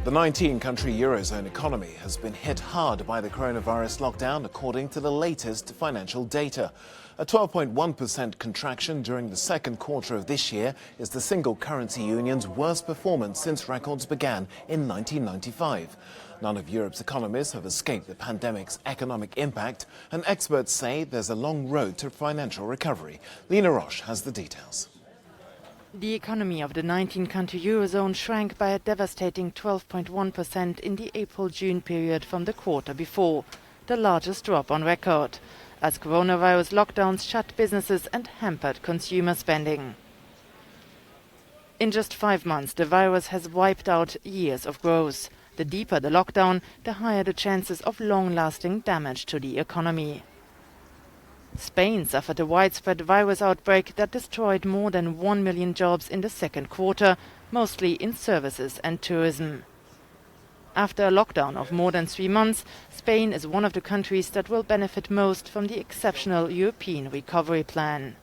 The 19-country Eurozone economy has been hit hard by the coronavirus lockdown, according to the latest financial data. A 12.1% contraction during the second quarter of this year is the single currency union's worst performance since records began in 1995. None of Europe's economies have escaped the pandemic's economic impact, and experts say there's a long road to financial recovery. Lena Roche has the details. The economy of the 19-country Eurozone shrank by a devastating 12.1% in the April-June period from the quarter before, the largest drop on record, as coronavirus lockdowns shut businesses and hampered consumer spending. In just 5 months, the virus has wiped out years of growth. The deeper the lockdown, the higher the chances of long-lasting damage to the economy. Spain suffered a widespread virus outbreak that destroyed more than 1 million jobs in the second quarter, mostly in services and tourism. After a lockdown of more than 3 months, Spain is one of the countries that will benefit most from the exceptional European recovery plan.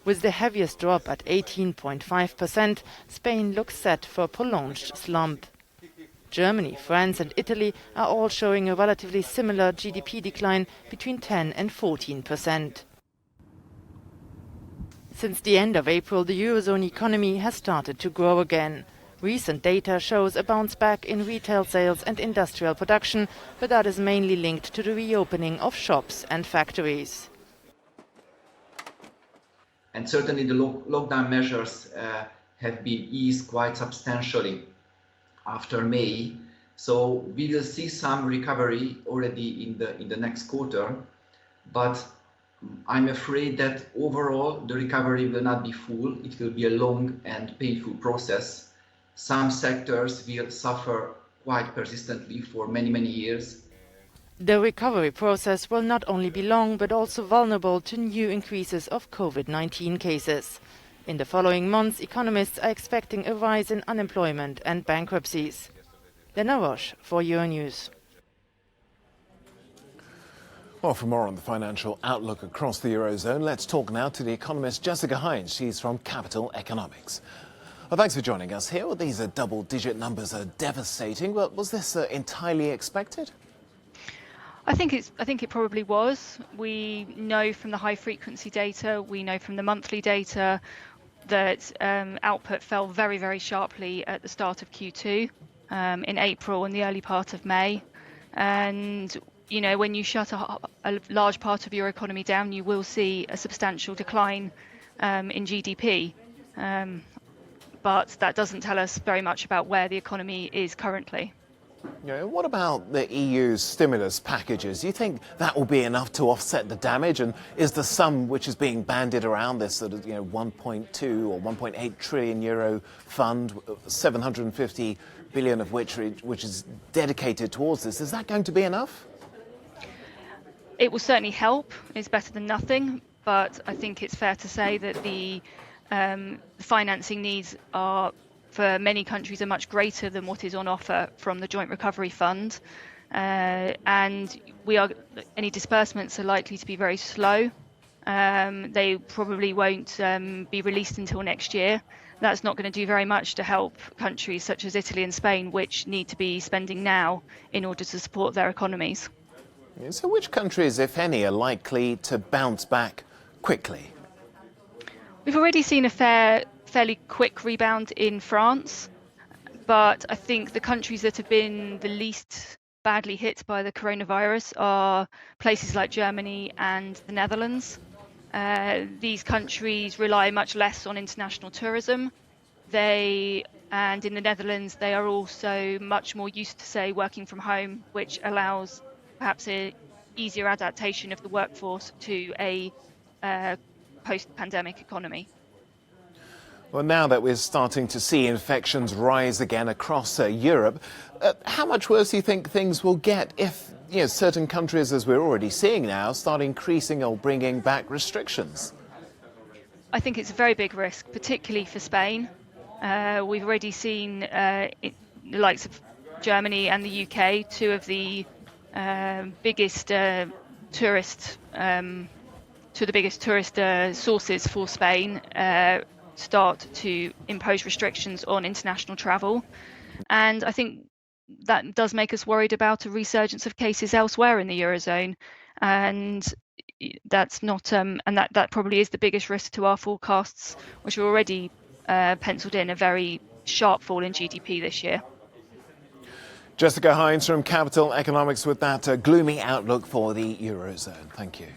With the heaviest drop at 18.5%, Spain looks set for a prolonged slump. Germany, France and Italy are all showing a relatively similar GDP decline between 10 and 14%. Since the end of April, the Eurozone economy has started to grow again. Recent data shows a bounce back in retail sales and industrial production, but that is mainly linked to the reopening of shops and factories. And certainly the lockdown measures have been eased quite substantially after May, so we will see some recovery already in the next quarter, but I'm afraid that overall the recovery will not be full. It will be a long and painful process. Some sectors will suffer quite persistently for many years. The recovery process will not only be long but also vulnerable to new increases of COVID-19 cases. In the following months, economists are expecting a rise in unemployment and bankruptcies. Lena Roche for Euronews. Well, for more on the financial outlook across the Eurozone, let's talk now to the economist Jessica Hines. She's from Capital Economics. Well, thanks for joining us here. Well, these double-digit numbers are devastating. Well, was this entirely expected? I think it probably was. We know from the high-frequency data, we know from the monthly data that output fell very sharply at the start of Q2, in April and the early part of May. And, you know, when you shut a large part of your economy down, you will see a substantial decline in GDP. But that doesn't tell us very much about where the economy is currently. Yeah, what about the EU's stimulus packages? Do you think that will be enough to offset the damage? And is the sum which is being bandied around, this sort of 1.2 or 1.8 trillion euro fund, 750 billion of which is dedicated towards this, is that going to be enough? It will certainly help. It's better than nothing. But I think it's fair to say that the financing needs are, for many countries, are much greater than what is on offer from the Joint Recovery Fund, and any disbursements are likely to be very slow. They probably won't be released until next year. That's not going to do very much to help countries such as Italy and Spain, which need to be spending now in order to support their economies. So which countries, if any, are likely to bounce back quickly? We've already seen a fairly quick rebound in France, but I think the countries that have been the least badly hit by the coronavirus are places like Germany and the Netherlands. These countries rely much less on international tourism. And in the Netherlands, they are also much more used to, say, working from home, which allows perhaps an easier adaptation of the workforce to a post-pandemic economy. Well, now that we're starting to see infections rise again across Europe, how much worse do you think things will get if certain countries, as we're already seeing now, start increasing or bringing back restrictions? I think it's a very big risk, particularly for Spain. We've already seen the likes of Germany and the UK, two of the biggest tourist sources for Spain, start to impose restrictions on international travel. And I think that does make us worried about a resurgence of cases elsewhere in the Eurozone. And that's not, and that probably is the biggest risk to our forecasts, which are already penciled in a very sharp fall in GDP this year. Jessica Hines from Capital Economics with that gloomy outlook for the Eurozone. Thank you.